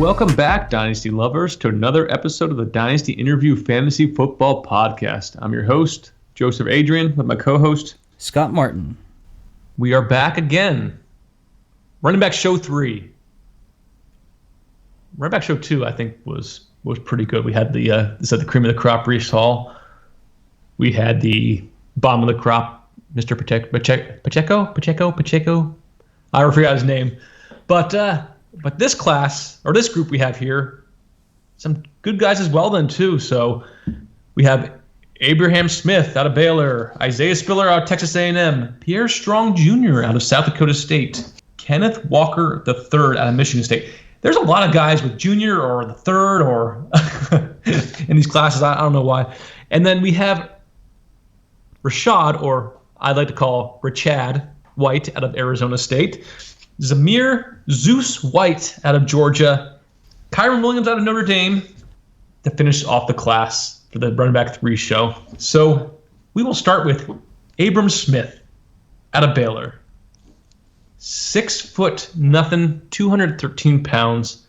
Welcome back, Dynasty lovers, to another episode of the Dynasty Interview Fantasy Football Podcast. I'm your host, Joseph Adrian, with my co-host, Scott Martin. We are back again. Running back show 3. Running back show 2, I think, was pretty good. We had the cream of the crop, Breece Hall. We had the bottom of the crop, Mr. Pacheco. I forgot his name. But this class, or this group we have here, some good guys as well then too. So we have Abraham Smith out of Baylor, Isaiah Spiller out of Texas A&M, Pierre Strong Jr. out of South Dakota State, Kenneth Walker III out of Michigan State. There's a lot of guys with junior or the third or in these classes. I don't know why. And then we have Rachaad, or I'd like to call Rachaad White out of Arizona State, Zamir Zeus White out of Georgia, Kyren Williams out of Notre Dame to finish off the class for the running back 3 show. So we will start with Abram Smith out of Baylor. 6'0", 213 pounds.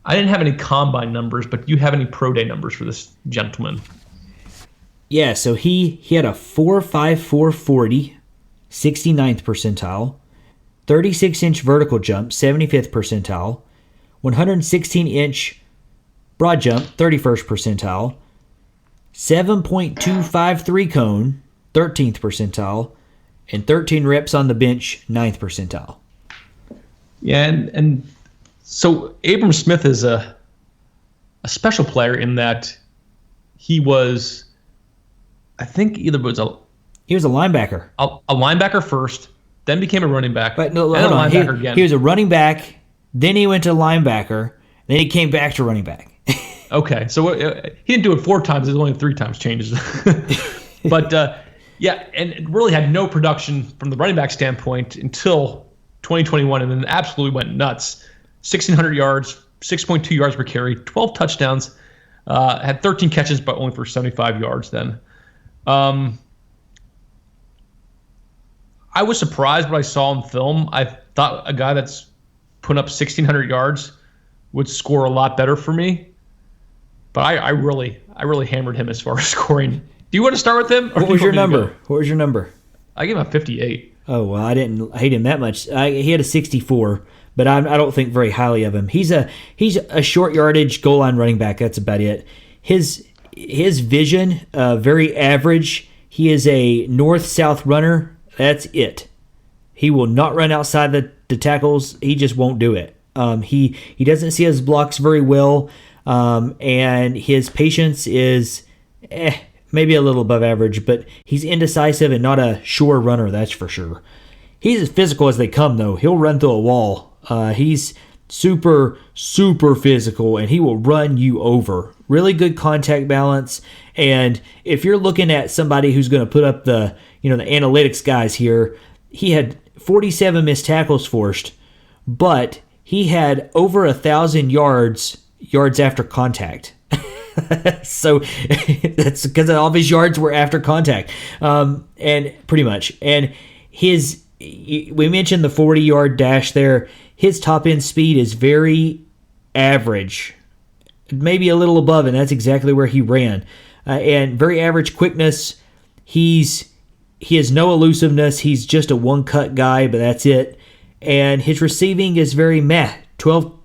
I didn't have any combine numbers, but do you have any pro day numbers for this gentleman? Yeah, so he had a 4.54 40, 69th percentile, 36-inch vertical jump, 75th percentile, 116-inch broad jump, 31st percentile, 7.253 cone, 13th percentile, and 13 reps on the bench, 9th percentile. Yeah, and so Abram Smith is a special player in that he was, I think he was a linebacker. A linebacker first, then became a running back. But no, and hold a on. linebacker again. He was a running back, then he went to linebacker, then he came back to running back. Okay, so he didn't do it 4 times. There's only 3 times changes. But yeah, and it really had no production from the running back standpoint until 2021, and then absolutely went nuts. 1,600 yards, 6.2 yards per carry, 12 touchdowns, had 13 catches, but only for 75 yards then. I was surprised what I saw in film. I thought a guy that's put up 1,600 yards would score a lot better for me. But I really hammered him as far as scoring. Do you want to start with him? What was your number? I gave him a 58. Oh, well, I didn't hate him that much. He had a 64, but I don't think very highly of him. He's a short yardage goal line running back. That's about it. His vision, very average. He is a north-south runner. That's it. He will not run outside the tackles. He just won't do it. He doesn't see his blocks very well, and his patience is maybe a little above average, but he's indecisive and not a sure runner, that's for sure. He's as physical as they come, though. He'll run through a wall. He's super, super physical, and he will run you over. Really good contact balance, and if you're looking at somebody who's going to put up the analytics guys here, he had 47 missed tackles forced, but he had over 1,000 yards after contact. So that's because all of his yards were after contact, and pretty much. And we mentioned the 40-yard dash there. His top end speed is very average, maybe a little above, and that's exactly where he ran. And very average quickness. He has no elusiveness. He's just a one-cut guy, but that's it. And his receiving is very meh. 12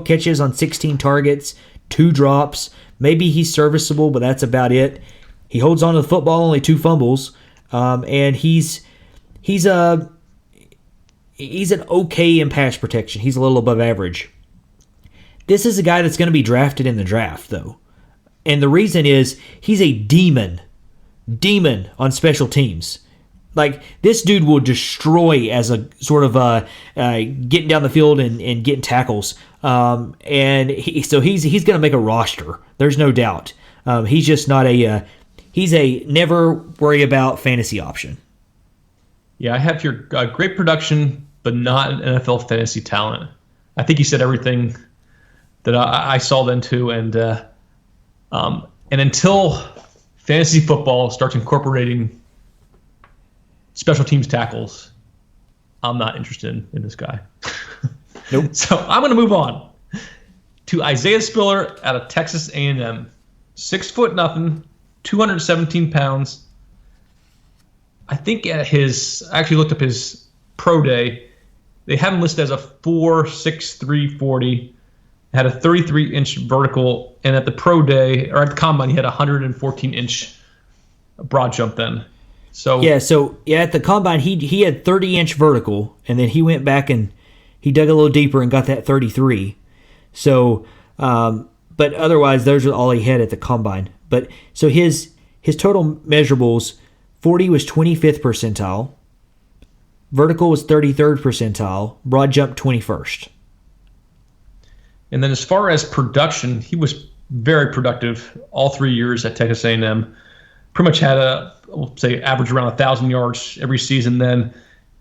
catches on 16 targets, 2 drops. Maybe he's serviceable, but that's about it. He holds on to the football, only 2 fumbles. And he's an okay in pass protection. He's a little above average. This is a guy that's going to be drafted in the draft, though. And the reason is he's a demon on special teams. Like, this dude will destroy as a sort of getting down the field and getting tackles. And he's going to make a roster. There's no doubt. He's just not he's a never worry about fantasy option. Yeah, I have your great production, but not an NFL fantasy talent. I think you said everything that I saw then too. And until fantasy football starts incorporating special teams tackles, I'm not interested in this guy. Nope. So I'm going to move on. to Isaiah Spiller out of Texas A&M. 6 foot nothing, 217 pounds. I think I actually looked up his pro day. They have him listed as a 4.63 40. Had a 33-inch vertical, and at the pro day, or at the combine, he had a 114-inch broad jump then. So at the combine, he had 30-inch vertical, and then he went back and he dug a little deeper and got that 33. So, but otherwise, those are all he had at the combine. But so his total measurables, 40 was 25th percentile, vertical was 33rd percentile, broad jump 21st. And then as far as production, he was very productive all 3 years at Texas A&M. Pretty much had average around 1,000 yards every season then.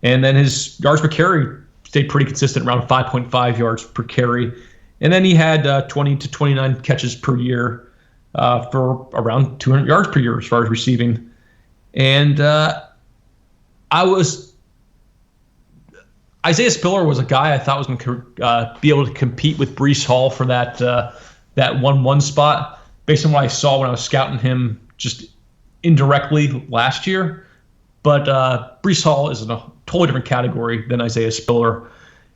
And then his yards per carry stayed pretty consistent, around 5.5 yards per carry. And then he had 20 to 29 catches per year for around 200 yards per year as far as receiving. And Isaiah Spiller was a guy I thought was going to be able to compete with Breece Hall for that 1-1 spot based on what I saw when I was scouting him just indirectly last year. But Breece Hall is in a totally different category than Isaiah Spiller.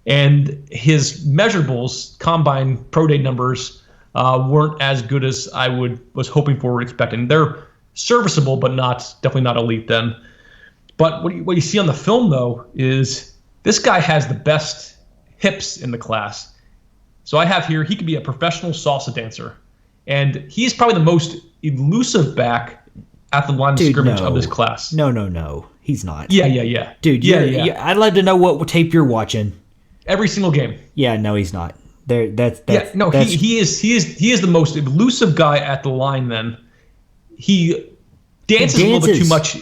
And his measurables, combine pro day numbers, weren't as good as I was hoping for or expecting. They're serviceable, but definitely not elite then. But what you see on the film, though, is this guy has the best hips in the class. So I have here, he could be a professional salsa dancer. And he's probably the most elusive back at the line of scrimmage of this class. No. He's not. Yeah. Dude, yeah. I'd like to know what tape you're watching. Every single game. Yeah, no, he's not. He is the most elusive guy at the line then. He dances a little bit too much.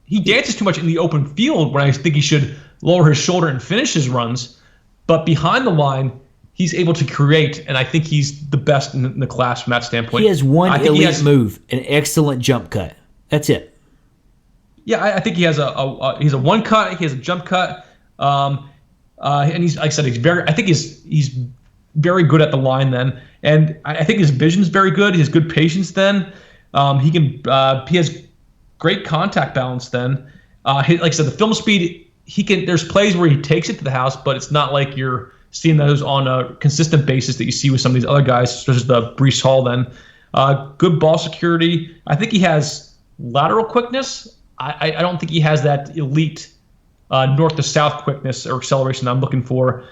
He dances too much in the open field when I think he should lower his shoulder and finish his runs. But behind the line, he's able to create, and I think he's the best in the class from that standpoint. He has one elite move, an excellent jump cut. That's it. Yeah, I think he has he's a one cut. He has a jump cut, and he's, like I said, he's very good at the line then, and I think his vision is very good. He has good patience then. He has great contact balance then. Like I said, the film speed, there's plays where he takes it to the house, but it's not like you're seeing those on a consistent basis that you see with some of these other guys, such as the Breece Hall then. Good ball security. I think he has lateral quickness. I don't think he has that elite north to south quickness or acceleration I'm looking for.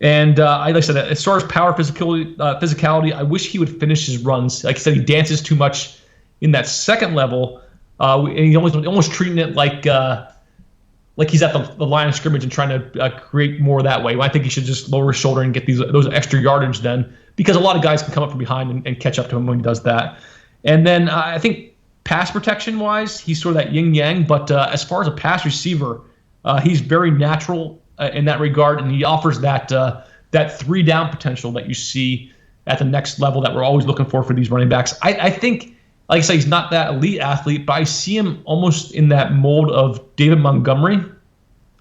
And like I said, as far as power, physicality, I wish he would finish his runs. Like I said, he dances too much in that second level. And he's almost treating it like he's at the line of scrimmage and trying to create more that way. I think he should just lower his shoulder and get those extra yardage then, because a lot of guys can come up from behind and catch up to him when he does that. And then I think pass protection wise, he's sort of that yin yang. But as far as a pass receiver, he's very natural in that regard, and he offers that 3-down potential that you see at the next level that we're always looking for these running backs. I think, like I say, he's not that elite athlete, but I see him almost in that mold of David Montgomery,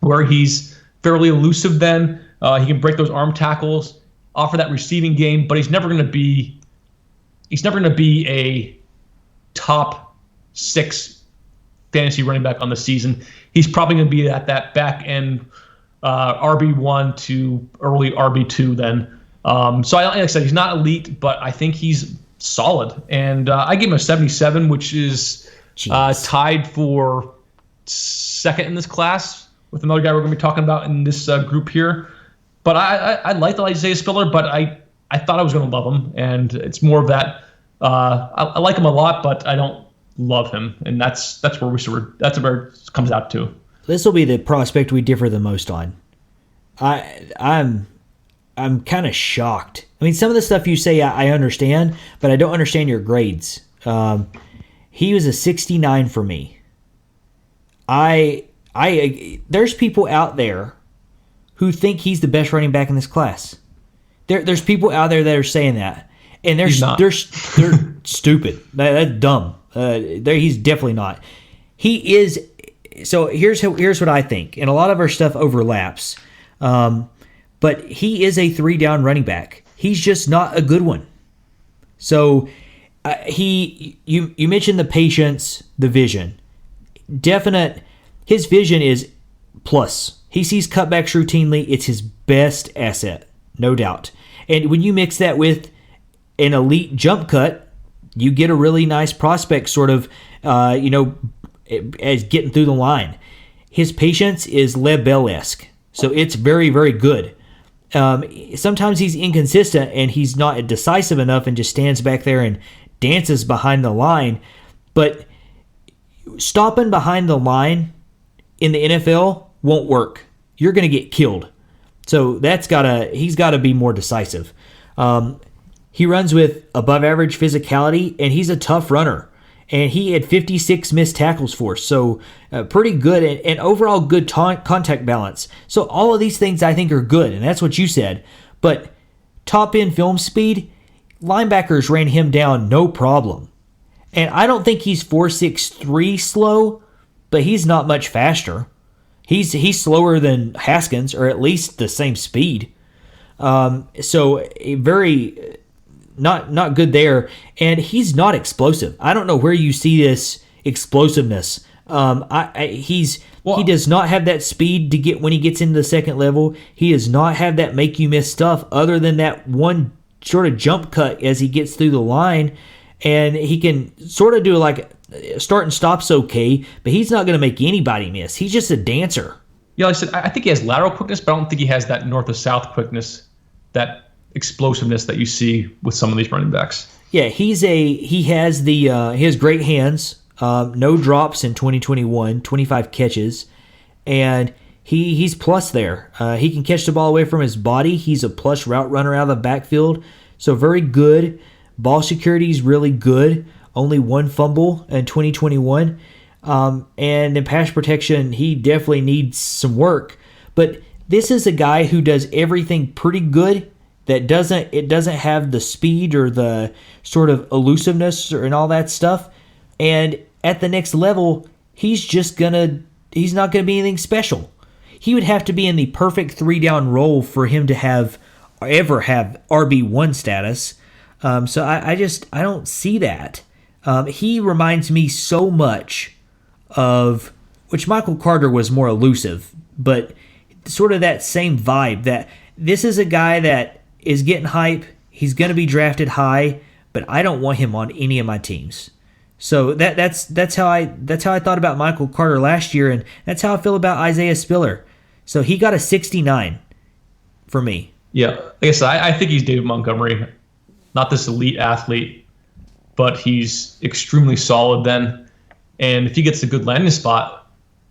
where he's fairly elusive then. He can break those arm tackles, offer that receiving game, but he's never going to be a top 6 fantasy running back on the season. He's probably going to be at that back end RB1 to early RB2 then. So like I said, he's not elite, but I think he's solid. And I give him a 77, which is tied for second in this class with another guy we're going to be talking about in this group here. But I like the Isaiah Spiller, but I thought I was going to love him. And it's more of that. I like him a lot, but I don't love him. And that's where it comes out to. This will be the prospect we differ the most on. I'm kind of shocked. I mean, some of the stuff you say I understand, but I don't understand your grades. He was a 69 for me. There's people out there who think he's the best running back in this class. There's people out there that are saying that, and they're stupid. That's dumb. He's definitely not. He is. So here's what I think, and a lot of our stuff overlaps. But he is a 3-down running back. He's just not a good one. So you mentioned the patience, the vision. His vision is plus. He sees cutbacks routinely. It's his best asset, no doubt. And when you mix that with an elite jump cut, you get a really nice prospect sort of, as getting through the line. His patience is Lev Bell-esque. So it's very, very good. Sometimes he's inconsistent and he's not decisive enough and just stands back there and dances behind the line. But stopping behind the line in the NFL won't work. You're going to get killed. So he's got to be more decisive. He runs with above average physicality, and he's a tough runner. And he had 56 missed tackles for us, so pretty good and overall good contact balance. So all of these things I think are good, and that's what you said. But top-end film speed, linebackers ran him down no problem. And I don't think he's 4.63 slow, but he's not much faster. He's slower than Haskins, or at least the same speed. So very not good there, and he's not explosive. I don't know where you see this explosiveness. He does not have that speed to get when he gets into the second level. He does not have that make you miss stuff other than that one sort of jump cut as he gets through the line, and he can sort of do like start and stop's okay, but he's not going to make anybody miss. He's just a dancer. Yeah, like I said, I think he has lateral quickness, but I don't think he has that north to south quickness, that explosiveness that you see with some of these running backs. Yeah, he has great hands, no drops in 2021, 25 catches, and he's plus there. He can catch the ball away from his body. He's a plus route runner out of the backfield, so very good. Ball security is really good. Only one fumble in 2021. And in pass protection, he definitely needs some work. But this is a guy who does everything pretty good. It doesn't have the speed or the sort of elusiveness and all that stuff. And at the next level, he's not gonna be anything special. He would have to be in the perfect 3-down role for him to ever have RB1 status. So I don't see that. He reminds me so much of, which Michael Carter was more elusive, but sort of that same vibe, that this is a guy that is getting hype. He's going to be drafted high, but I don't want him on any of my teams. So that's how I thought about Michael Carter last year, and that's how I feel about Isaiah Spiller. So he got a 69 for me. Yeah, like I said, I think he's David Montgomery, not this elite athlete, but he's extremely solid then. And if he gets a good landing spot,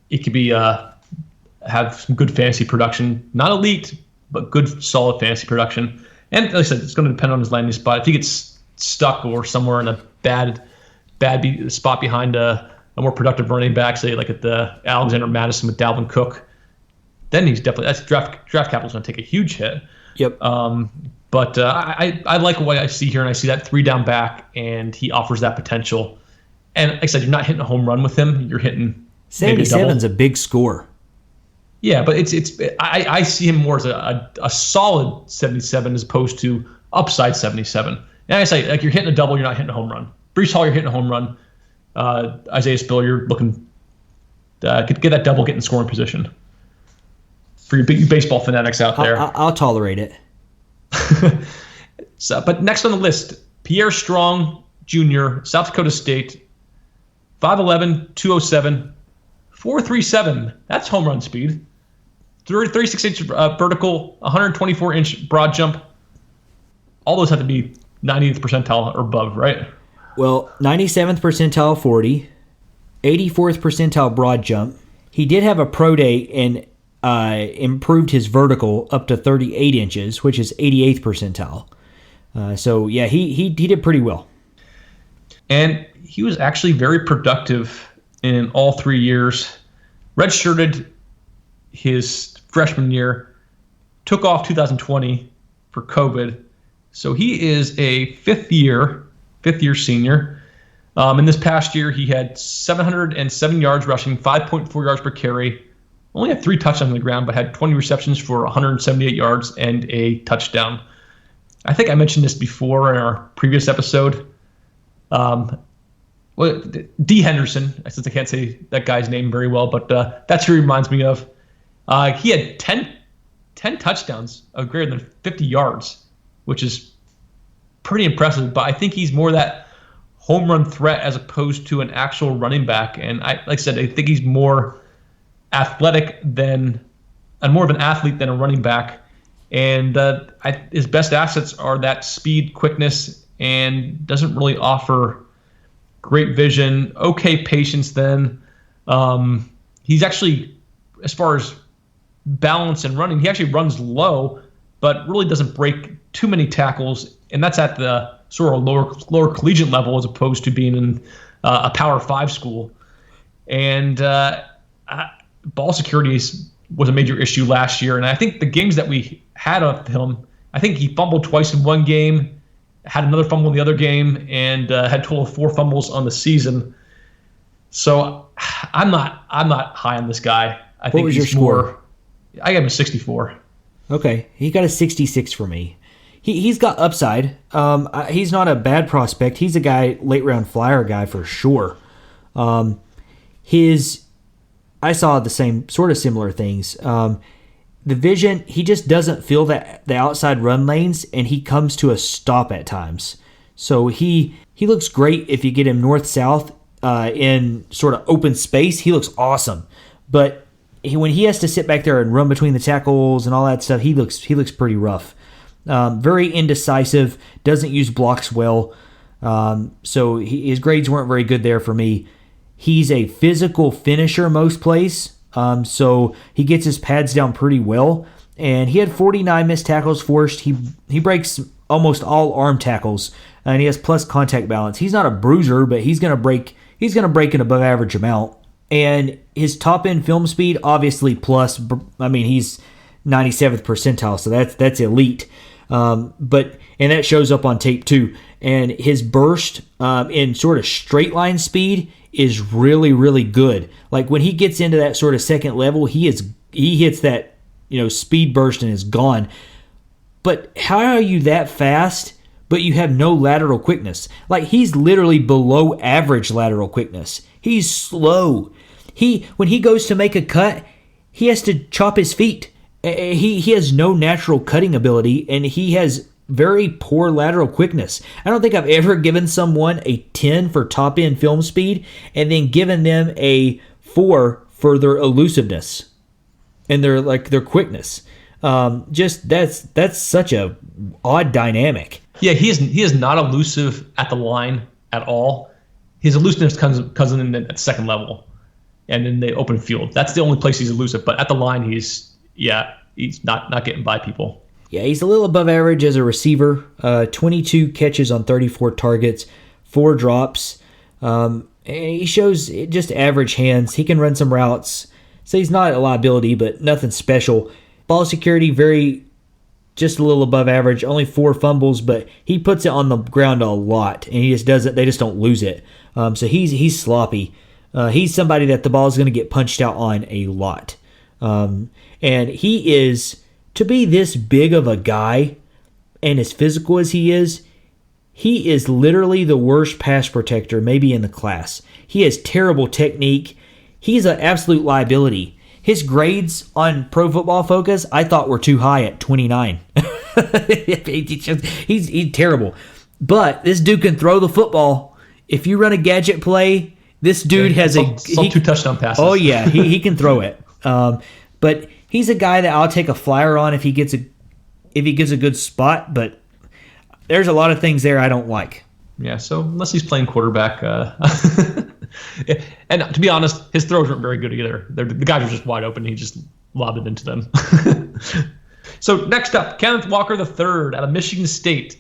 it could be have some good fantasy production. Not elite, but good, solid fantasy production. And like I said, it's going to depend on his landing spot. If he gets stuck or somewhere in a bad spot behind a more productive running back, say like at the Alexander Madison with Dalvin Cook, then he's definitely, that's draft capital's going to take a huge hit. Yep. But I like what I see here, and I see that 3-down back, and he offers that potential. And like I said, you're not hitting a home run with him. You're hitting 77's a big score. Yeah, but I see him more as a solid 77 as opposed to upside 77. And I say, like, you're hitting a double, you're not hitting a home run. Breece Hall, you're hitting a home run. Isaiah Spiller, you're looking get that double, get in scoring position. For you baseball fanatics out there, I'll tolerate it. But next on the list, Pierre Strong Jr., South Dakota State, 5'11", 207, 4.37. That's home run speed. 36-inch vertical, 124-inch broad jump. All those have to be 90th percentile or above, right? Well, 97th percentile 40, 84th percentile broad jump. He did have a pro day and improved his vertical up to 38 inches, which is 88th percentile. So, yeah, he did pretty well. And he was actually very productive in all 3 years. Redshirted his freshman year, took off 2020 for COVID. So he is a fifth year senior. In this past year, he had 707 yards rushing, 5.4 yards per carry. Only had 3 touchdowns on the ground, but had 20 receptions for 178 yards and a touchdown. I think I mentioned this before in our previous episode. D. Henderson, since I can't say that guy's name very well, but that's who he reminds me of. He had 10 touchdowns of greater than 50 yards, which is pretty impressive. But I think he's more that home run threat as opposed to an actual running back. And like I said, I think he's more athletic and more of an athlete than a running back. And his best assets are that speed, quickness, and doesn't really offer great vision, okay patience then. He's actually, as far as balance and running, he actually runs low, but really doesn't break too many tackles. And that's at the sort of lower collegiate level as opposed to being in a Power 5 school. And ball security was a major issue last year. And I think the games that we had of him, I think he fumbled twice in one game, had another fumble in the other game, and had a total of 4 fumbles on the season. So I'm not high on this guy. I think what was your score? I got him a 64. Okay, he got a 66 for me. He's got upside. He's not a bad prospect. He's a guy, late round flyer guy for sure. I saw the same sort of similar things. The vision, he just doesn't feel the outside run lanes, and he comes to a stop at times. So he looks great if you get him north-south in sort of open space. He looks awesome. But when he has to sit back there and run between the tackles and all that stuff, he looks pretty rough. Very indecisive, doesn't use blocks well. So his grades weren't very good there for me. He's a physical finisher most plays. So he gets his pads down pretty well. And he had 49 missed tackles forced. He breaks almost all arm tackles, and he has plus contact balance. He's not a bruiser, but he's gonna break an above average amount. And his top end film speed, obviously plus. I mean, he's 97th percentile, so that's elite. And that shows up on tape too. And his burst in sort of straight line speed is really, really good. Like when he gets into that sort of second level, he hits that, speed burst and is gone. But how are you that fast, but you have no lateral quickness? Like he's literally below average lateral quickness. He's slow. When he goes to make a cut, he has to chop his feet. He has no natural cutting ability, and he has very poor lateral quickness. I don't think I've ever given someone a 10 for top end film speed and then given them a 4 for their elusiveness and their quickness. That's such a odd dynamic. Yeah, he is not elusive at the line at all. His elusiveness comes in at second level and in the open field. That's the only place he's elusive. But at the line, he's not getting by people. Yeah, he's a little above average as a receiver. 22 catches on 34 targets, 4 drops. And he shows just average hands. He can run some routes. So he's not a liability, but nothing special. Ball security, just a little above average. Only 4 fumbles, but he puts it on the ground a lot, and he just does it. They just don't lose it. So he's sloppy. He's somebody that the ball is going to get punched out on a lot. And he is, to be this big of a guy and as physical as he is literally the worst pass protector maybe in the class. He has terrible technique. He's an absolute liability. His grades on Pro Football Focus I thought were too high at 29. He's terrible. But this dude can throw the football. If you run a gadget play, this dude has 2 touchdown passes. Oh yeah, he can throw it. But he's a guy that I'll take a flyer on if he gets a good spot. But there's a lot of things there I don't like. Yeah, so unless he's playing quarterback, and to be honest, his throws weren't very good either. The guys were just wide open. And he just lobbed it into them. So next up, Kenneth Walker III out of Michigan State.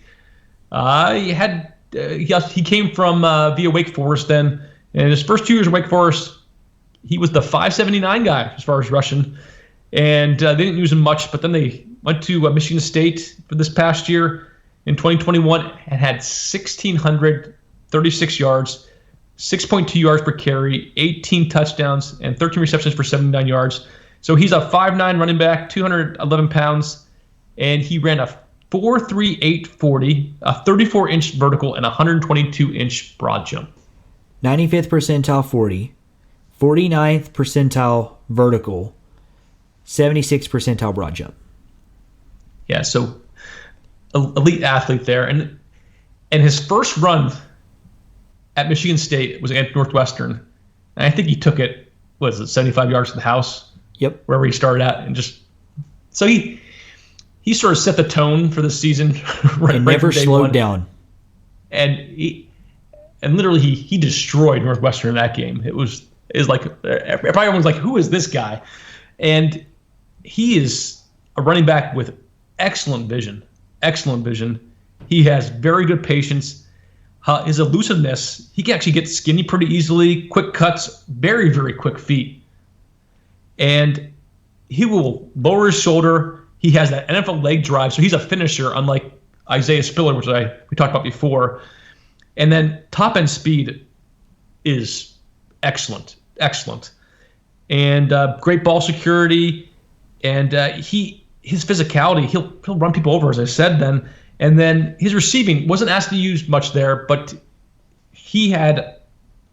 He came from via Wake Forest then. And his first 2 years at Wake Forest, he was the 579 guy as far as rushing. And they didn't use him much, but then they went to Michigan State for this past year in 2021 and had 1,636 yards, 6.2 yards per carry, 18 touchdowns, and 13 receptions for 79 yards. So he's a 5'9 running back, 211 pounds, and he ran a 4.38 40, a 34-inch vertical, and a 122-inch broad jump. 95th percentile 40, 49th percentile vertical, 76th percentile broad jump. Yeah, so elite athlete there. And his first run at Michigan State was against Northwestern. And I think he took it, 75 yards to the house? Yep. Wherever he started at. And just so he sort of set the tone for the season. Right, and never slowed down. And literally he destroyed Northwestern in that game. It was like everyone's like, who is this guy? And he is a running back with excellent vision. He has very good patience. His elusiveness, he can actually get skinny pretty easily, quick cuts, very, very quick feet. And he will lower his shoulder. He has that NFL leg drive, so he's a finisher, unlike Isaiah Spiller, which we talked about before. And then top-end speed is excellent. And great ball security. And his physicality, he'll run people over, as I said then. And then his receiving wasn't asked to use much there, but he had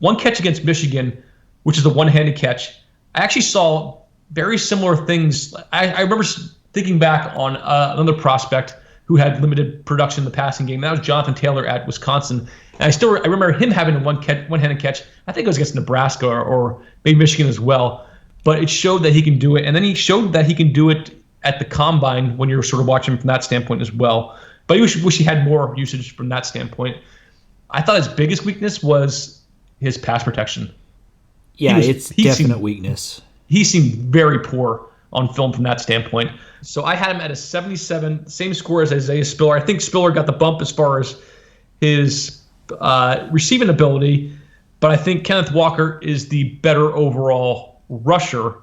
one catch against Michigan, which is a one-handed catch. I actually saw very similar things. I remember thinking back on another prospect who had limited production in the passing game. That was Jonathan Taylor at Wisconsin. And I remember him having a one-handed catch. I think it was against Nebraska or maybe Michigan as well. But it showed that he can do it. And then he showed that he can do it at the combine when you're sort of watching from that standpoint as well. But I wish he had more usage from that standpoint. I thought his biggest weakness was his pass protection. Yeah, it's definite weakness. He seemed very poor on film from that standpoint. So I had him at a 77, same score as Isaiah Spiller. I think Spiller got the bump as far as his receiving ability, but I think Kenneth Walker is the better overall rusher.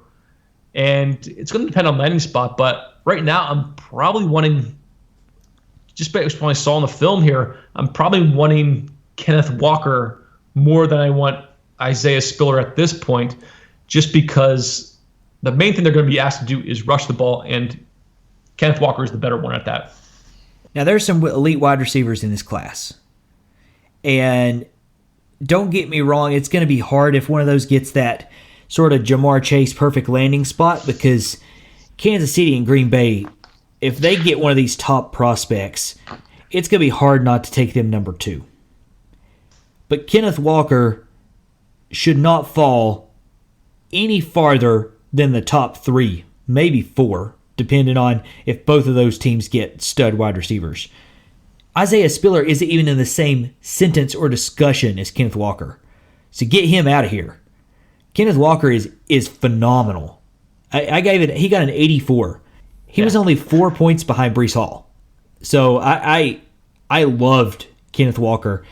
And it's going to depend on landing spot, but right now I'm probably wanting, just based on what I saw in the film here, I'm probably wanting Kenneth Walker more than I want Isaiah Spiller at this point, just because the main thing they're going to be asked to do is rush the ball, and Kenneth Walker is the better one at that. Now, there's some elite wide receivers in this class. And don't get me wrong, it's going to be hard if one of those gets that sort of Jamar Chase perfect landing spot, because Kansas City and Green Bay, if they get one of these top prospects, it's going to be hard not to take them number 2. But Kenneth Walker should not fall any farther than the top 3, maybe 4, depending on if both of those teams get stud wide receivers. Isaiah Spiller isn't even in the same sentence or discussion as Kenneth Walker. So get him out of here. Kenneth Walker is phenomenal. He got an 84. He was only 4 points behind Breece Hall. So I loved Kenneth Walker.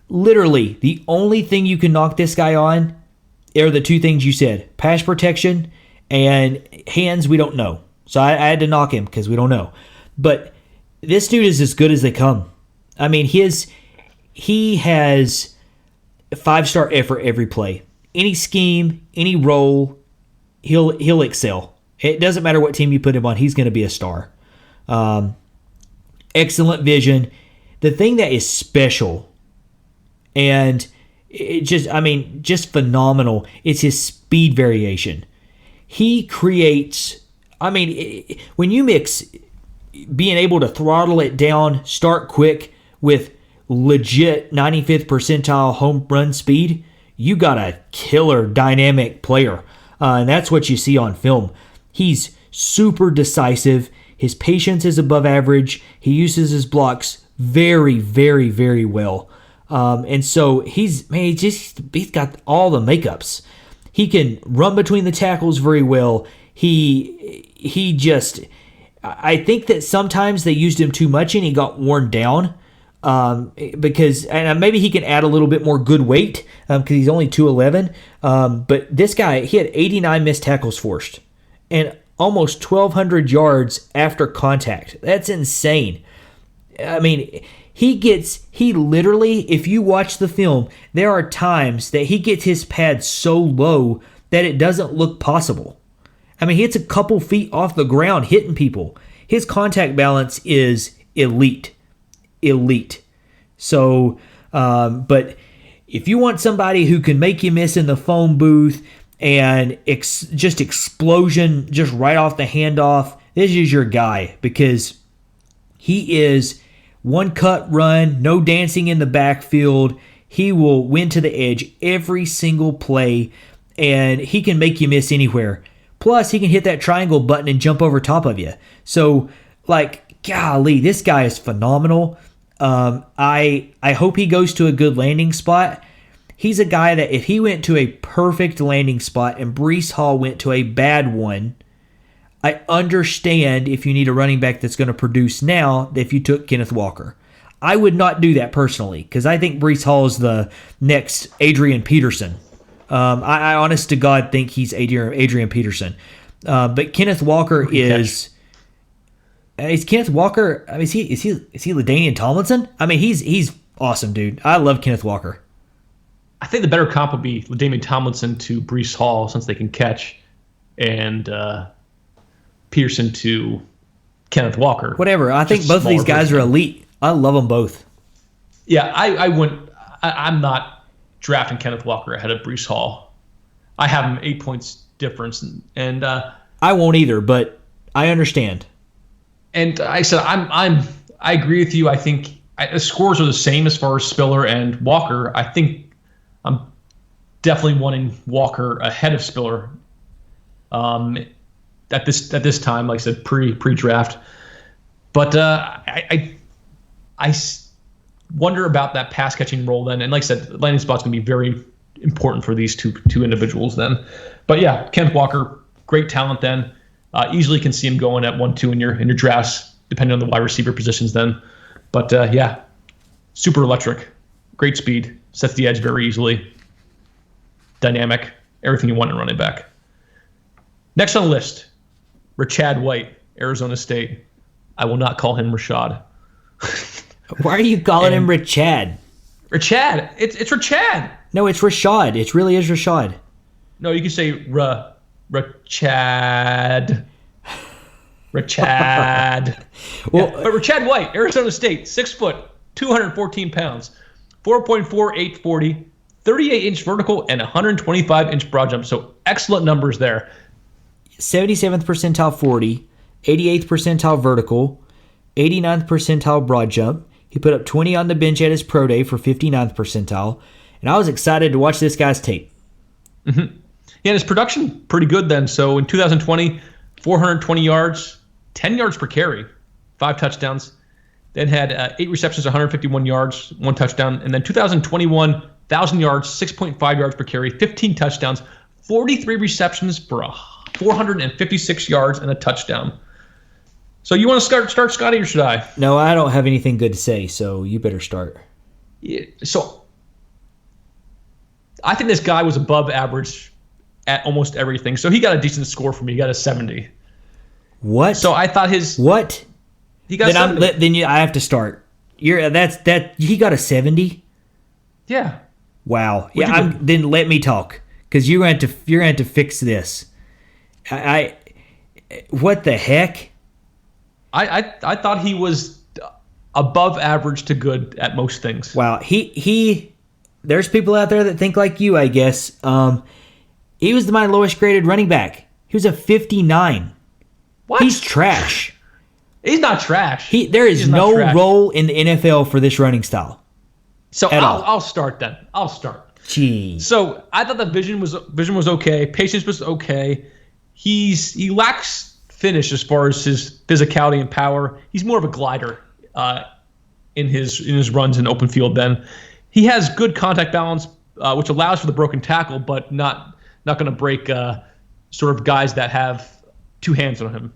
Literally, the only thing you can knock this guy on are the two things you said: pass protection and hands. We don't know. So I had to knock him because we don't know. But this dude is as good as they come. I mean, he has a 5-star effort every play. Any scheme, any role, he'll excel. It doesn't matter what team you put him on, he's going to be a star. Excellent vision. The thing that is special, and just phenomenal, is his speed variation. He creates, when you mix being able to throttle it down, start quick, with legit 95th percentile home run speed, you got a killer dynamic player. And that's what you see on film. He's super decisive. His patience is above average. He uses his blocks very, very, very well. And so he's got all the makeups. He can run between the tackles very well. I think that sometimes they used him too much and he got worn down. Because maybe he can add a little bit more good weight because he's only 211. But this guy, he had 89 missed tackles forced and almost 1,200 yards after contact. That's insane. He literally, if you watch the film, there are times that he gets his pad so low that it doesn't look possible. He hits a couple feet off the ground hitting people. His contact balance is elite. So, but if you want somebody who can make you miss in the phone booth and just explosion just right off the handoff, this is your guy, because he is one cut run, no dancing in the backfield. He will win to the edge every single play, and he can make you miss anywhere. Plus, he can hit that triangle button and jump over top of you. So, golly, this guy is phenomenal. I hope he goes to a good landing spot. He's a guy that if he went to a perfect landing spot and Breece Hall went to a bad one, I understand if you need a running back that's going to produce now if you took Kenneth Walker. I would not do that personally because I think Breece Hall is the next Adrian Peterson. I honest to God think he's Adrian Peterson. But Kenneth Walker is Kenneth Walker. I mean, is he LaDainian Tomlinson? I mean, he's awesome, dude. I love Kenneth Walker. I think the better comp would be Dameon Tomlinson to Breece Hall since they can catch, and Pearson to Kenneth Walker. Whatever. I think both of these guys are elite. I love them both. Yeah, I wouldn't. I'm not drafting Kenneth Walker ahead of Breece Hall. I have him 8 points difference, and I won't either. But I understand. And I said I agree with you. I think the scores are the same as far as Spiller and Walker. I think I'm definitely wanting Walker ahead of Spiller. At this time, like I said, pre-draft. But I wonder about that pass catching role then. And like I said, landing spot's going to be very important for these two individuals then. But yeah, Kenneth Walker, great talent then. Easily can see him going at 1-2 in your drafts, depending on the wide receiver positions then. But yeah, super electric, great speed, sets the edge very easily, dynamic, everything you want in running back. Next on the list, Rachaad White, Arizona State. I will not call him Rachaad. Why are you calling him Rachaad? Rachaad. It's Rachaad. No, it's Rachaad. It really is Rachaad. No, you can say Rachaad. Rachaad. Well, yeah, but Rachaad White, Arizona State, 6 foot, 214 pounds, 4.48 40, 38-inch vertical, and 125-inch broad jump. So excellent numbers there. 77th percentile 40, 88th percentile vertical, 89th percentile broad jump. He put up 20 on the bench at his pro day for 59th percentile. And I was excited to watch this guy's tape. Mm-hmm. Yeah, his production pretty good then. So in 2020, 420 yards, 10 yards per carry, 5 touchdowns. Then had 8 receptions, 151 yards, 1 touchdown. And then 2021, 1,000 yards, 6.5 yards per carry, 15 touchdowns, 43 receptions for 456 yards and a touchdown. So you want to start Scotty, or should I? No, I don't have anything good to say, so you better start. Yeah, so I think this guy was above average at almost everything. So he got a decent score for me. He got a 70. What? So I thought what? He got 70. I have to start. He got a 70? Yeah. Wow. Yeah. Then let me talk, because you're going to have to fix this. What the heck? I thought he was above average to good at most things. Wow. He there's people out there that think like you, I guess. He was my lowest graded running back. He was a 59. What? He's trash. He's not trash. There is no role in the NFL for this running style. So I'll start then. I'll start. Gee. So I thought the vision was okay. Patience was okay. He lacks finish as far as his physicality and power. He's more of a glider in his runs in open field. Then he has good contact balance, which allows for the broken tackle, but not going to break sort of guys that have 2 hands on him.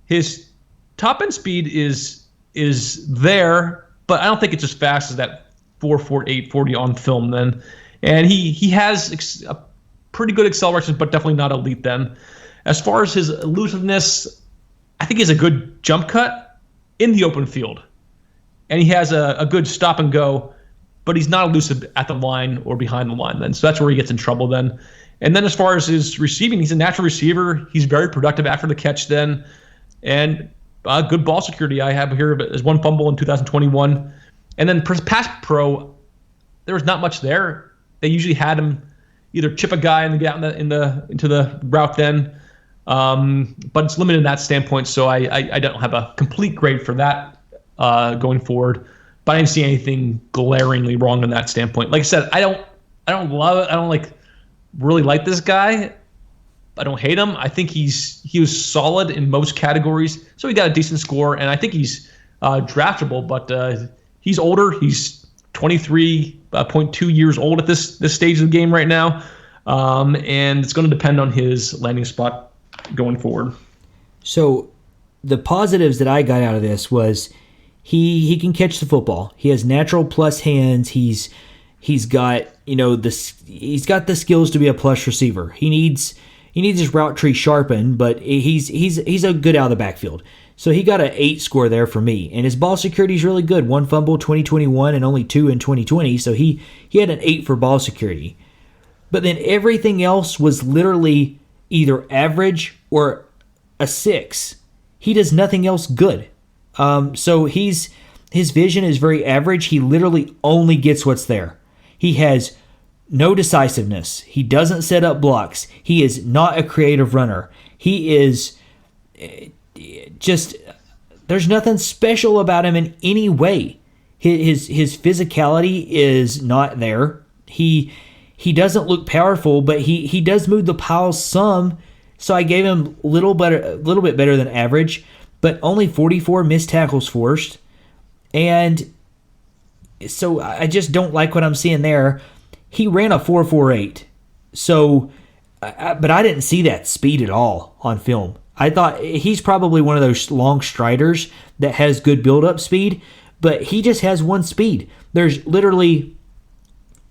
His top end speed is there, but I don't think it's as fast as that 4.48 40 on film then. And he has a pretty good acceleration, but definitely not elite then. As far as his elusiveness, I think he has a good jump cut in the open field. And he has a good stop and go, but he's not elusive at the line or behind the line then. So that's where he gets in trouble then. And then as far as his receiving, he's a natural receiver. He's very productive after the catch then. And good ball security. I have here as 1 fumble in 2021. And then pass pro, there was not much there. They usually had him either chip a guy and get out into the route then. But it's limited in that standpoint, so I don't have a complete grade for that going forward. But I didn't see anything glaringly wrong in that standpoint. Like I said, I don't love it. I don't really like this guy. I don't hate him. I think he was solid in most categories, so he got a decent score, and I think he's draftable. But he's older. He's 23.2 years old at this stage of the game right now, and it's going to depend on his landing spot going forward. So the positives that I got out of this was he can catch the football. He has natural plus hands. He's got he's got the skills to be a plus receiver. He needs his route tree sharpened, but he's a good out of the backfield. So he got an 8 score there for me, and his ball security is really good. 1 fumble 2021 and only 2 in 2020. So he had an 8 for ball security. But then everything else was literally either average or a 6. He does nothing else good. So his vision is very average. He literally only gets what's there. He has no decisiveness. He doesn't set up blocks. He is not a creative runner. He is just, there's nothing special about him in any way. His physicality is not there. He doesn't look powerful, but he does move the pile some. So I gave him a little bit better than average, but only 44 missed tackles forced. And so I just don't like what I'm seeing there. He ran a 4.48. So, but I didn't see that speed at all on film. I thought he's probably one of those long striders that has good build-up speed, but he just has one speed. There's literally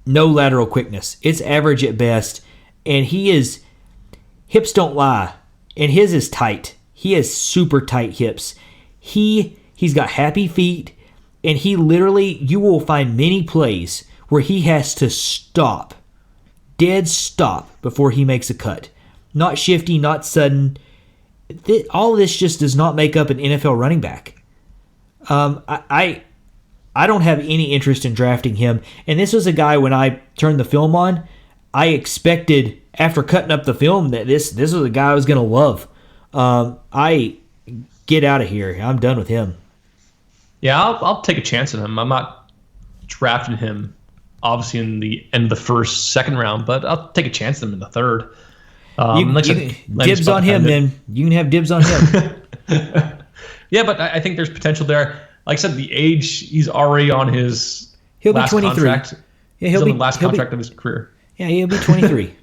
no lateral quickness. It's average at best, and hips don't lie, and his is tight. He has super tight hips. He's got happy feet, and he literally, you will find many plays where he has to stop, dead stop, before he makes a cut. Not shifty, not sudden. All of this just does not make up an NFL running back. I don't have any interest in drafting him. And this was a guy, when I turned the film on, I expected, after cutting up the film, that this was a guy I was going to love. I get out of here. I'm done with him. Yeah, I'll take a chance on him. I'm not drafting him, obviously, in the end of the first, second round, but I'll take a chance on him in the third. Dibs on him, then. You can have dibs on him. Yeah, but I think there's potential there. Like I said, the age, he's already on his he'll last be 23. contract. Yeah, he's on the last contract of his career. Yeah, he'll be 23.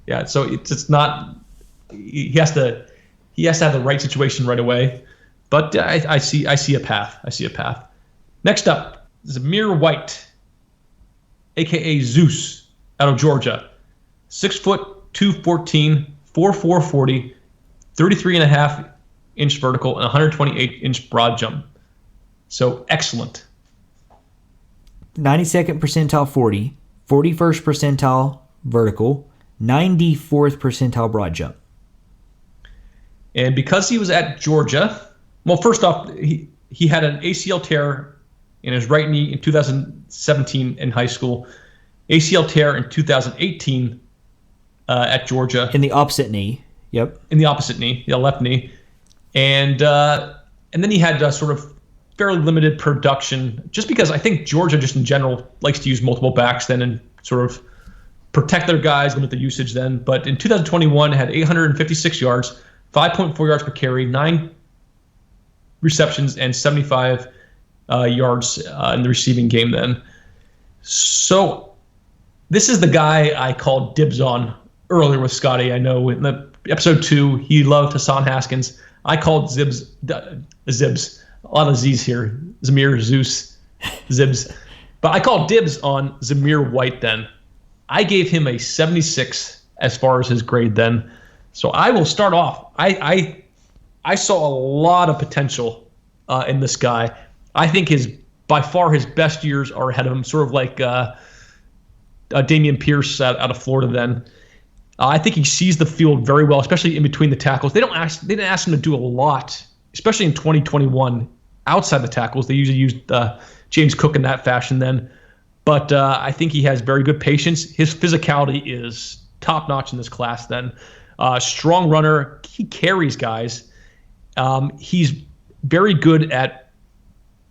Yeah, so it's not. He has to have the right situation right away. But I see a path. Next up, Zamir White, a.k.a. Zeus, out of Georgia. 6 foot, 214, 4.40, 33.5-inch vertical, and 128-inch broad jump. So excellent. 92nd percentile 40, 41st percentile vertical, 94th percentile broad jump. And because he was at Georgia, well, first off, he had an ACL tear in his right knee in 2017 in high school, ACL tear in 2018 at Georgia. In the opposite knee. Yep. In the opposite knee, the left knee. And then he had sort of fairly limited production, just because I think Georgia just in general likes to use multiple backs then and sort of protect their guys, limit the usage then. But in 2021, had 856 yards, 5.4 yards per carry, 9 receptions, and 75 yards in the receiving game then. So this is the guy I called dibs on earlier with Scotty. I know in the episode 2, he loved Hassan Haskins. I called Zibs, a lot of Z's here, Zamir, Zeus, Zibs. But I called dibs on Zamir White then. I gave him a 76 as far as his grade then. So I will start off. I saw a lot of potential in this guy. I think by far his best years are ahead of him, sort of like Dameon Pierce out of Florida then. I think he sees the field very well, especially in between the tackles. They didn't ask him to do a lot especially in 2021, outside the tackles. They usually used James Cook in that fashion then. But I think he has very good patience. His physicality is top-notch in this class then. Strong runner. He carries guys. He's very good at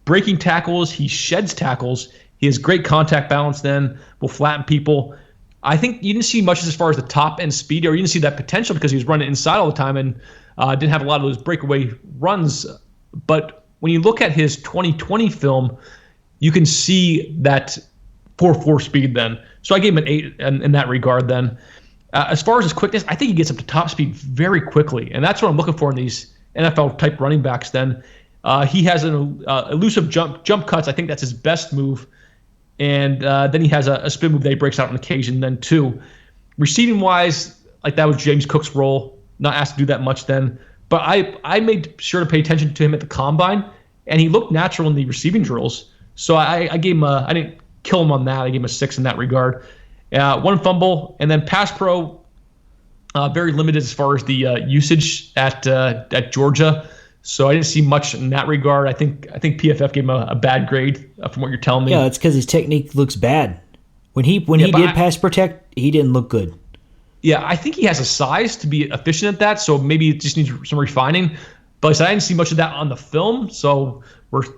breaking tackles. He sheds tackles. He has great contact balance then, will flatten people. I think you didn't see much as far as the top-end speed, or you didn't see that potential because he was running inside all the time and didn't have a lot of those breakaway runs. But when you look at his 2020 film, you can see that 4.4 speed then. So I gave him an 8 in that regard then. As far as his quickness, I think he gets up to top speed very quickly, and that's what I'm looking for in these NFL-type running backs then. He has an elusive jump cuts. I think that's his best move. And then he has a spin move that he breaks out on occasion then too. Receiving-wise, like that was James Cook's role. Not asked to do that much then. But I made sure to pay attention to him at the combine, and he looked natural in the receiving drills. So I gave him I didn't kill him on that. I gave him a 6 in that regard. 1 fumble, and then pass pro, very limited as far as the usage at Georgia. So I didn't see much in that regard. I think PFF gave him a bad grade from what you're telling me. Yeah, it's because his technique looks bad. When he did pass protect, he didn't look good. Yeah, I think he has a size to be efficient at that, so maybe it just needs some refining. But I didn't see much of that on the film, so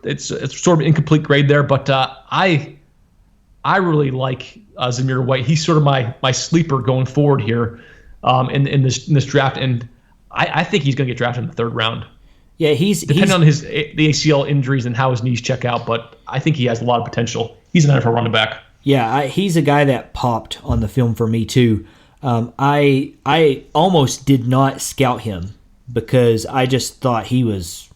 it's sort of an incomplete grade there. But I really like Zamir White. He's sort of my sleeper going forward here in this draft, and I think he's going to get drafted in the 3rd round. Yeah, depending on the ACL injuries and how his knees check out, but I think he has a lot of potential. He's an NFL running back. Yeah, he's a guy that popped on the film for me too. I almost did not scout him because I just thought he was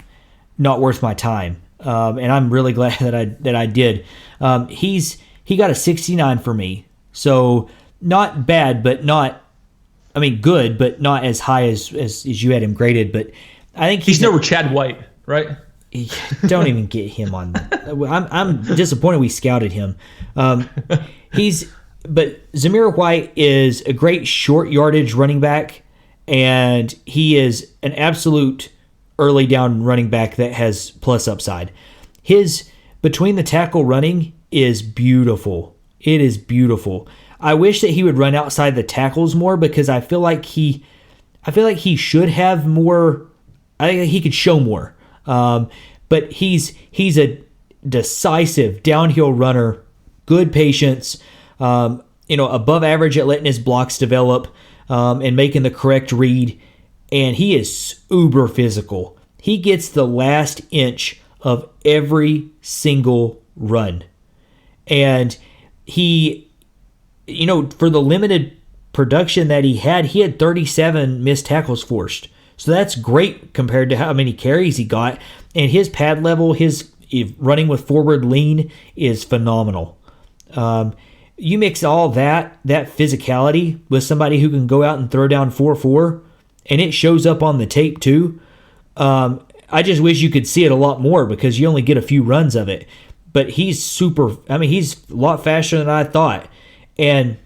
not worth my time, and I'm really glad that I did. He got a 69 for me, so not bad, but not. I mean, good, but not as high as you had him graded. But I think he's no Rachaad White, right? Don't even get him on that. I'm disappointed we scouted him. But Zamir White is a great short yardage running back, and he is an absolute early down running back that has plus upside. His between the tackle running is beautiful. It is beautiful. I wish that he would run outside the tackles more because I feel like he should have more. I think he could show more. But he's a decisive downhill runner, good patience, above average at letting his blocks develop and making the correct read. And he is uber physical. He gets the last inch of every single run. And he, for the limited production that he had 37 missed tackles forced. So that's great compared to how many carries he got. And his pad level, his running with forward lean is phenomenal. You mix all that physicality with somebody who can go out and throw down 4.4, and it shows up on the tape too. I just wish you could see it a lot more because you only get a few runs of it. But he's he's a lot faster than I thought. And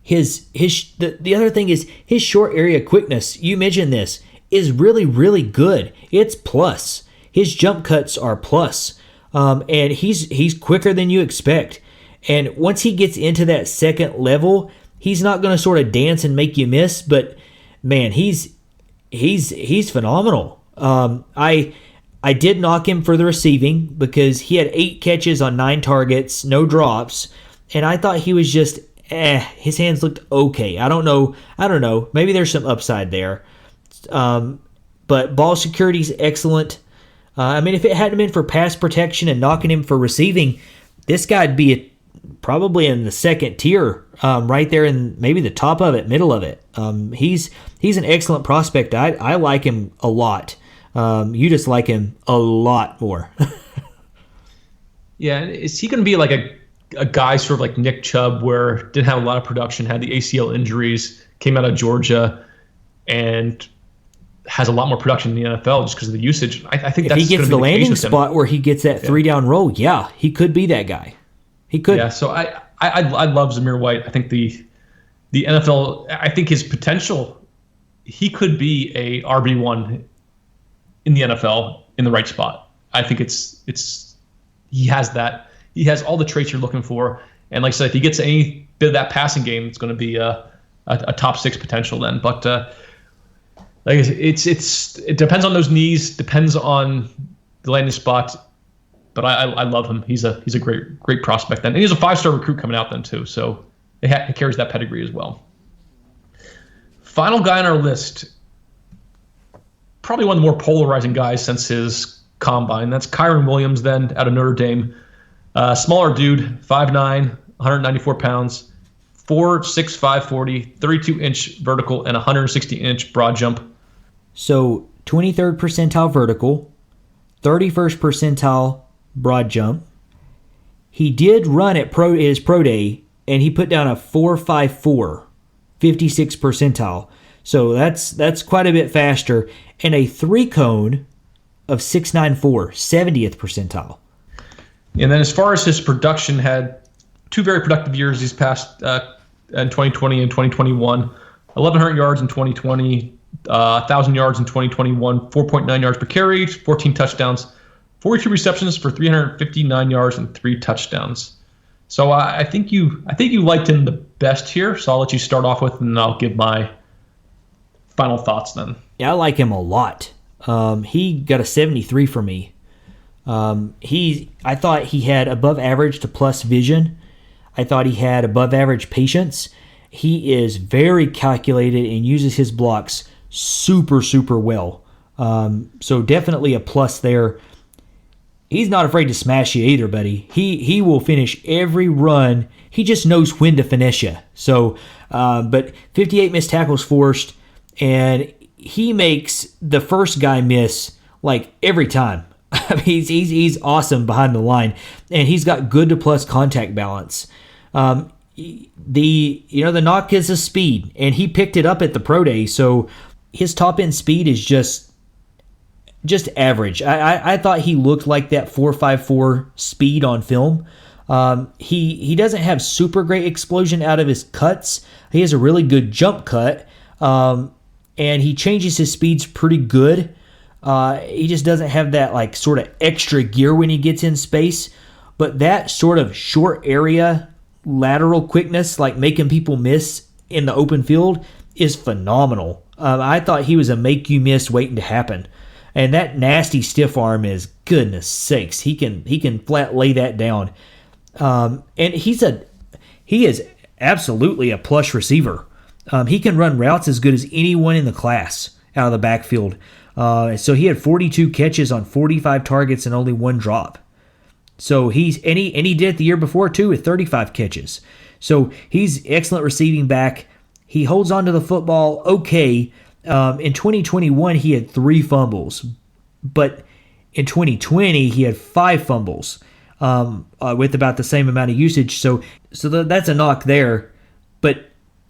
the other thing is his short area quickness, you mentioned this, is really, really good. It's plus. His jump cuts are plus. And he's quicker than you expect. And once he gets into that second level, he's not going to sort of dance and make you miss, but man, he's phenomenal. I did knock him for the receiving because he had 8 catches on 9 targets, no drops, and I thought he was just his hands looked okay. I don't know. Maybe there's some upside there. But ball security's excellent. If it hadn't been for pass protection and knocking him for receiving, this guy'd be probably in the second tier, right there in maybe the top of it, middle of it. He's an excellent prospect. I like him a lot. You just like him a lot more. Yeah, is he going to be like a guy sort of like Nick Chubb, where didn't have a lot of production, had the ACL injuries, came out of Georgia, and has a lot more production in the NFL just because of the usage? I think if that's he gets the landing spot where he gets that 3-down roll, yeah, he could be that guy. He could. Yeah, so I love Zamir White. I think the NFL, I think his potential, he could be a RB1 in the NFL in the right spot. I think he has that. He has all the traits you're looking for. And like I said, if he gets any bit of that passing game, it's going to be a top 6 potential then. But like I said, it depends on those knees, depends on the landing spot. But I love him. He's a great prospect then, and he's a 5-star recruit coming out then too. So it carries that pedigree as well. Final guy on our list, probably one of the more polarizing guys since his combine. That's Kyren Williams then out of Notre Dame. Smaller dude, 5'9", 194 pounds, 4'6", 540, 32-inch vertical, and 160-inch broad jump. So 23rd percentile vertical, 31st percentile broad jump. He did run at his pro day, and he put down a 4.54, 56th percentile. So that's quite a bit faster, and a 3-cone of 6.94, 70th percentile. And then as far as his production, had 2 very productive years these past in 2020 and 2021. 1,100 yards in 2020, 1,000 yards in 2021, 4.9 yards per carry, 14 touchdowns, 42 receptions for 359 yards and 3 touchdowns. So I think you liked him the best here. So I'll let you start off with, and I'll give my final thoughts then. Yeah, I like him a lot. He got a 73 for me. I thought he had above average to plus vision. I thought he had above average patience. He is very calculated and uses his blocks super, super well. So definitely a plus there. He's not afraid to smash you either, buddy. He will finish every run. He just knows when to finesse you. So, but 58 missed tackles forced, and he makes the first guy miss like every time. I mean, he's awesome behind the line, and he's got good to plus contact balance. The knock is his speed, and he picked it up at the pro day. So his top end speed is just average. I thought he looked like that 4.54 speed on film. He doesn't have super great explosion out of his cuts. He has a really good jump cut, and he changes his speeds pretty good. He just doesn't have that like sort of extra gear when he gets in space. But that sort of short area lateral quickness, like making people miss in the open field, is phenomenal. I thought he was a make you miss waiting to happen. And that nasty stiff arm is, goodness sakes, he can flat lay that down. And he is absolutely a plush receiver. He can run routes as good as anyone in the class out of the backfield. So he had 42 catches on 45 targets and only 1 drop. So he did it the year before too with 35 catches. So he's excellent receiving back. He holds on to the football okay. In 2021, he had 3 fumbles, but in 2020, he had 5 fumbles with about the same amount of usage. So that's a knock there, but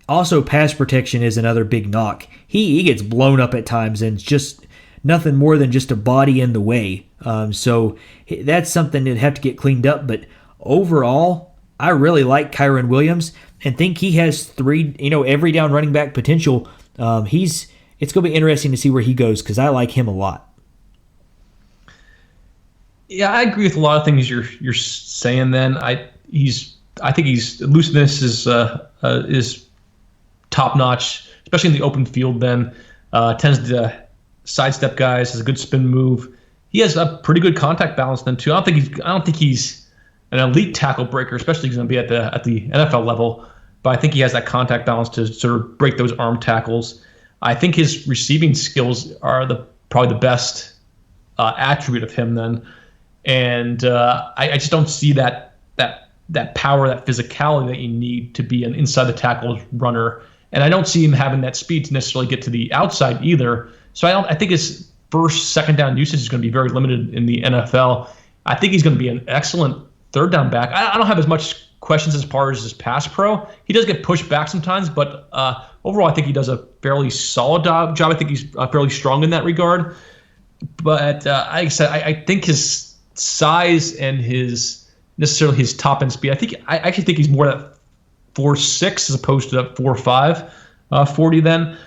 also pass protection is another big knock. He gets blown up at times and it's just nothing more than just a body in the way. So that's something that'd have to get cleaned up. But overall, I really like Kyren Williams and think he has every down running back potential. It's going to be interesting to see where he goes because I like him a lot. Yeah, I agree with a lot of things you're saying. Then I think he's elusiveness is top notch, especially in the open field. Then tends to sidestep guys, has a good spin move. He has a pretty good contact balance then too. I don't think he's an elite tackle breaker, especially if he's going to be at the NFL level. But I think he has that contact balance to sort of break those arm tackles. I think his receiving skills are probably the best attribute of him then, and I just don't see that power, that physicality that you need to be an inside the tackles runner, and I don't see him having that speed to necessarily get to the outside either. So I think his first, second down usage is going to be very limited in the NFL. I think he's going to be an excellent third down back. I don't have as much questions as far as his pass pro. He does get pushed back sometimes, but overall, I think he does a fairly solid job. I think he's fairly strong in that regard. But like I said, I think his size and his top end speed, I actually think he's more at 4.6 as opposed to that 4.5 40 then.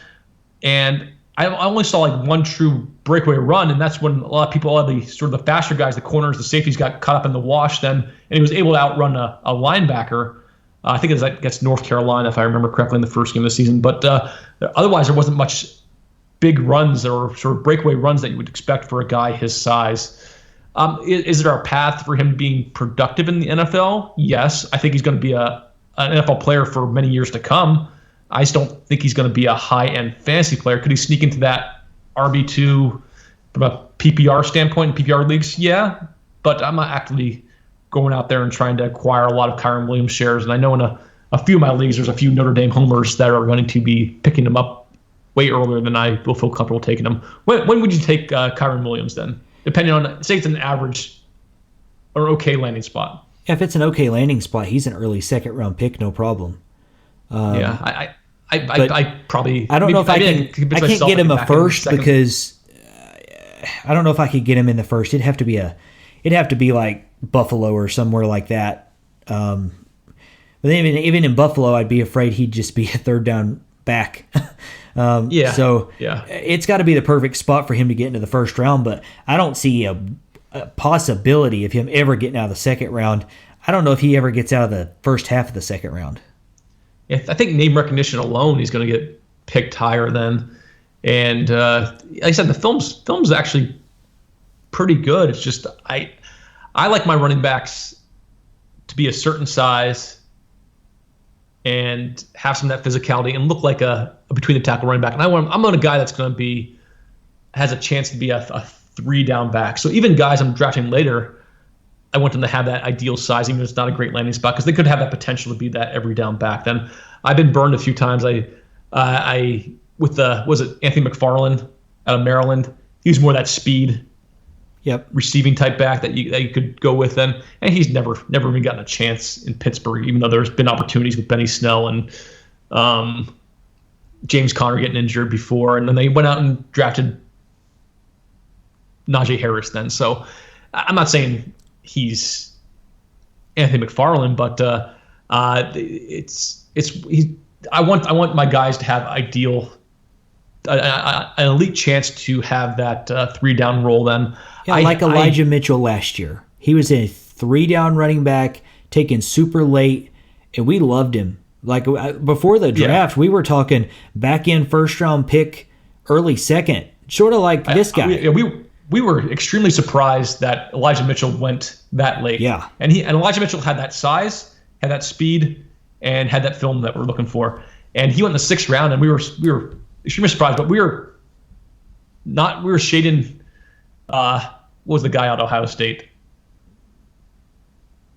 And I only saw like one true breakaway run, and that's when a lot of the sort of the faster guys, the corners, the safeties got caught up in the wash then, and he was able to outrun a linebacker. I think it was against North Carolina, if I remember correctly, in the first game of the season. But otherwise, there wasn't much big runs or sort of breakaway runs that you would expect for a guy his size. Is there a path for him being productive in the NFL? Yes. I think he's going to be an NFL player for many years to come. I just don't think he's going to be a high-end fantasy player. Could he sneak into that RB2 from a PPR standpoint in PPR leagues? Yeah, but I'm not actively going out there and trying to acquire a lot of Kyren Williams shares. And I know in a few of my leagues, there's a few Notre Dame homers that are going to be picking him up way earlier than I will feel comfortable taking him. When would you take Kyren Williams then? Depending on, say it's an average or okay landing spot. If it's an okay landing spot, he's an early second-round pick, no problem. I probably. I don't know if I can't get him a first because I don't know if I could get him in the first. It'd have to be like Buffalo or somewhere like that. But even in Buffalo, I'd be afraid he'd just be a third down back. So it's got to be the perfect spot for him to get into the first round. But I don't see a possibility of him ever getting out of the second round. I don't know if he ever gets out of the first half of the second round. I think name recognition alone, he's going to get picked higher then. And like I said, the film's actually pretty good. It's just I like my running backs to be a certain size and have some of that physicality and look like a between the tackle running back. And I'm on a guy that's going to has a chance to be a 3-down back. So even guys I'm drafting later, I want them to have that ideal size, even if it's not a great landing spot, because they could have that potential to be that every down back. Then I've been burned a few times. Was it Anthony McFarland out of Maryland? He was more that speed, receiving type back that you could go with then, and he's never even gotten a chance in Pittsburgh, even though there's been opportunities with Benny Snell and James Conner getting injured before, and then they went out and drafted Najee Harris then. So I'm not saying he's Anthony McFarland, but I want my guys to have an elite chance to have that 3-down role then. Yeah, like Elijah Mitchell last year. He was a 3-down running back, taken super late, and we loved him. Like before the draft, we were talking back end first round pick, early second, sort of like this guy. We were extremely surprised that Elijah Mitchell went that late. Yeah. And Elijah Mitchell had that size, had that speed, and had that film that we're looking for. And he went in the 6th round, and we were extremely surprised, but we were shading what was the guy out of Ohio State?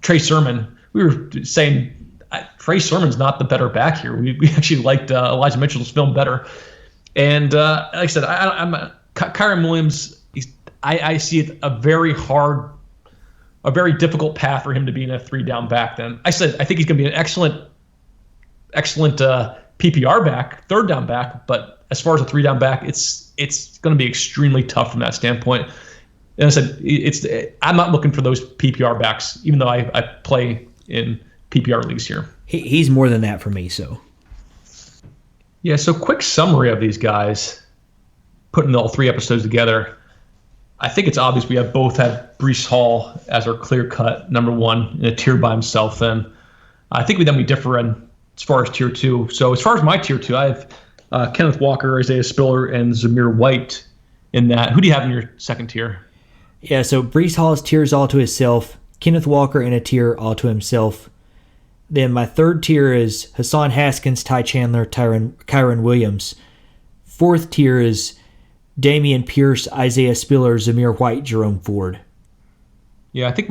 Trey Sermon. We were saying Trey Sermon's not the better back here. We actually liked Elijah Mitchell's film better. And like I said, Kyren Williams, I see it a very difficult path for him to be in a 3-down back. Then I think he's going to be an excellent PPR back, 3rd-down back. But as far as a 3-down back, it's going to be extremely tough from that standpoint. And I said I'm not looking for those PPR backs, even though I play in PPR leagues here. He's more than that for me. So yeah. So quick summary of these guys, putting all 3 episodes together. I think it's obvious we both have Breece Hall as our clear-cut number 1 in a tier by himself. Then I think we differ as far as tier 2. So as far as my tier 2, I have Kenneth Walker, Isaiah Spiller, and Zamir White in that. Who do you have in your second tier? Yeah, so Breece Hall's tier is all to himself. Kenneth Walker in a tier all to himself. Then my 3rd tier is Hassan, Haskins, Ty Chandler, Kyren Williams. 4th tier is Dameon, Pierce, Isaiah Spiller, Zamir White, Jerome Ford. Yeah, I think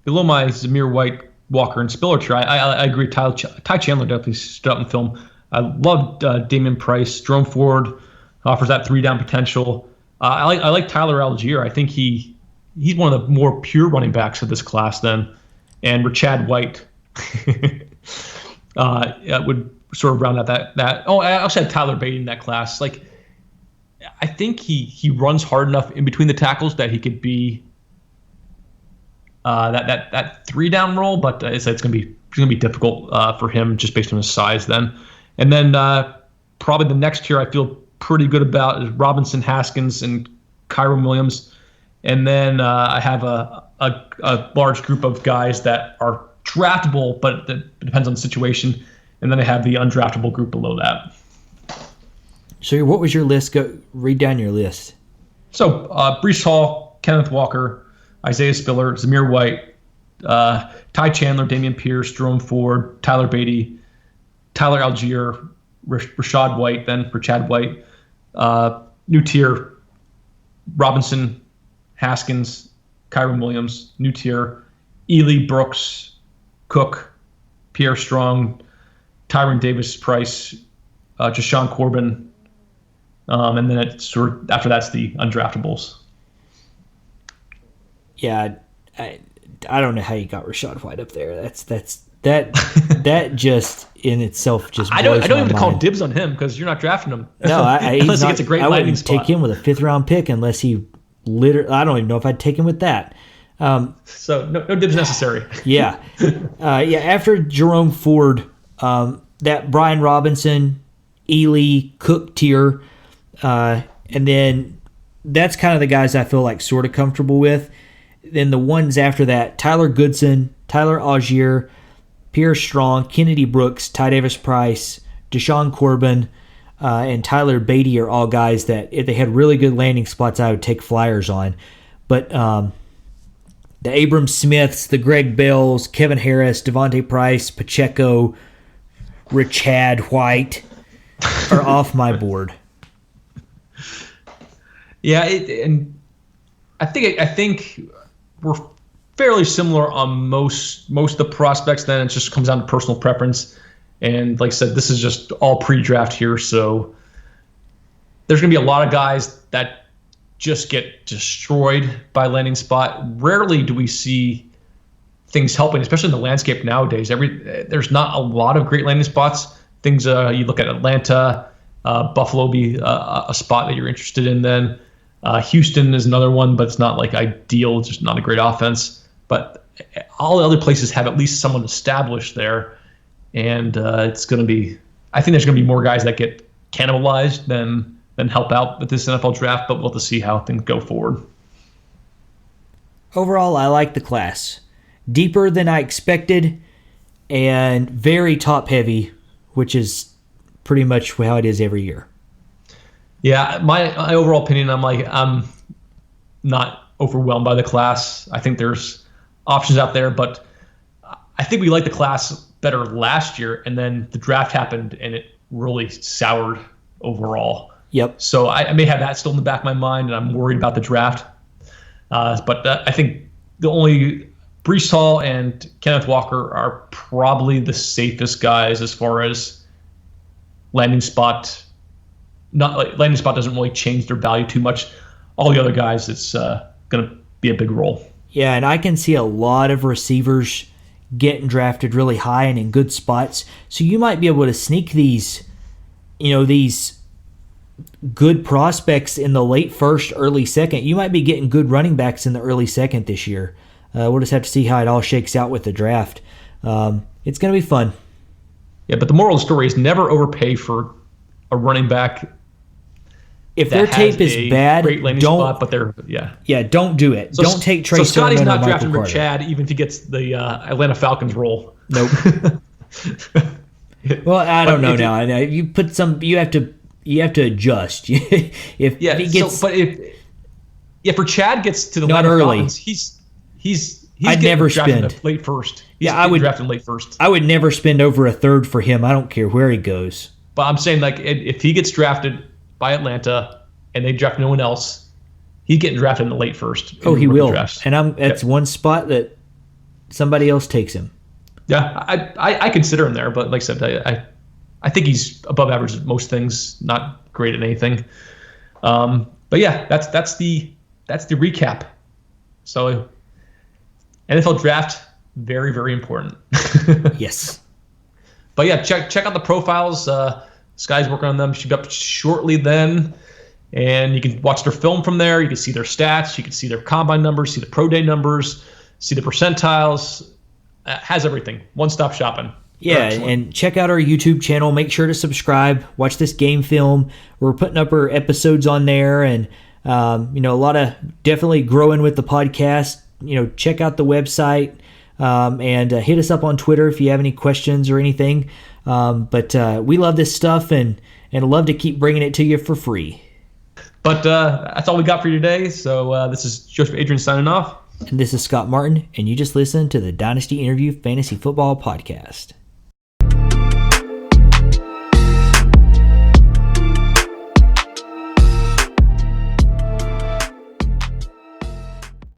below my Zamir White, Walker, and Spiller tier, I agree. Ty Chandler definitely stood up in film. I loved Damian Price. Jerome Ford offers that 3-down potential. I like Tyler Allgeier. I think he's one of the more pure running backs of this class then. And Rachaad White would sort of round out that. Oh, I also had Tyler Badie in that class. Like, I think he runs hard enough in between the tackles that he could be that 3-down role, but it's going to be difficult for him just based on his size then. And then probably the next tier I feel pretty good about is Robinson, Haskins, and Kyren Williams. And then I have a large group of guys that are draftable, but it depends on the situation. And then I have the undraftable group below that. So what was your list? Read down your list. So Breece Hall, Kenneth Walker, Isaiah Spiller, Zamir White, Ty Chandler, Dameon Pierce, Jerome Ford, Tyler Badie, Tyler Allgeier, Rachaad White, then Rachaad White, new tier, Robinson, Haskins, Kyren Williams, new tier, Ealy, Brooks, Cook, Pierre Strong, Tyron Davis Price, Jashaun Corbin, and then it's sort of, after that's the undraftables. Yeah, I don't know how you got Rachaad White up there. That just in itself just I don't even call dibs on him because you're not drafting him. No, unless he gets a great landing spot. I wouldn't take him with a 5th round pick unless he literally. I don't even know if I'd take him with that. So no dibs necessary. Yeah, After Jerome Ford, that Brian Robinson, Ealy, Cook tier, and then that's kind of the guys I feel like sort of comfortable with. Then the ones after that: Tyler Goodson, Tyler Allgeier, Pierre Strong, Kennedy Brooks, Ty Davis Price, Jashaun Corbin, and Tyler Badie are all guys that if they had really good landing spots, I would take flyers on. But the Abram Smiths, the Greg Bells, Kevin Harris, Devontae Price, Pacheco, Rachaad White are off my board. Yeah, and I think we're fairly similar on most of the prospects. Then it just comes down to personal preference. And like I said, this is just all pre-draft here, so there's going to be a lot of guys that just get destroyed by landing spot. Rarely do we see things helping, especially in the landscape nowadays. There's not a lot of great landing spots. Things you look at Atlanta, Buffalo be a spot that you're interested in. Then Houston is another one, but it's not like ideal, just not a great offense. But all the other places have at least someone established there, and it's going to be. I think there's going to be more guys that get cannibalized than help out with this NFL draft. But we'll have to see how things go forward. Overall, I like the class. Deeper than I expected, and very top heavy, which is pretty much how it is every year. Yeah, my overall opinion, I'm not overwhelmed by the class. I think there's options out there, but I think we liked the class better last year, and then the draft happened, and it really soured overall. Yep. So I may have that still in the back of my mind, and I'm worried about the draft. But I think the only Breece Hall and Kenneth Walker are probably the safest guys as far as landing spot. Not like landing spot doesn't really change their value too much. All the other guys, it's going to be a big role. Yeah, and I can see a lot of receivers getting drafted really high and in good spots. So you might be able to sneak these good prospects in the late first, early second. You might be getting good running backs in the early second this year. We'll just have to see how it all shakes out with the draft. It's going to be fun. Yeah, but the moral of the story is never overpay for a running back. If their tape is bad, great landing spot, but they're don't do it. So, don't take Trey. So Scotty's not drafting Rachaad even if he gets the Atlanta Falcons role. Nope. Well, I don't know now. You put some. You have to adjust. if he gets, if Rachaad gets to the not Atlanta early, Falcons, he's I'd never spend late first. I would draft in late first. I would never spend over a third for him. I don't care where he goes. But I'm saying, like, if he gets drafted by Atlanta and they draft no one else, he's getting drafted in the late first. Oh, he will. Drafts. And that's one spot that somebody else takes him. Yeah, I consider him there, but like I said, I think he's above average at most things, not great at anything. But yeah, that's the recap. So NFL draft, very, very important. Yes. But yeah, check out the profiles. Sky's working on them. Should be up shortly then. And you can watch their film from there. You can see their stats. You can see their combine numbers, see the pro day numbers, see the percentiles. Has everything. One-stop shopping. Yeah, Excellent. and check out our YouTube channel. Make sure to subscribe. Watch this game film. We're putting up our episodes on there, and a lot of definitely growing with the podcast. Check out the website and hit us up on Twitter if you have any questions or anything. But we love this stuff and love to keep bringing it to you for free. But that's all we got for you today. So this is Joseph Adrian signing off. And this is Scott Martin, and you just listened to the Dynasty Interview Fantasy Football Podcast.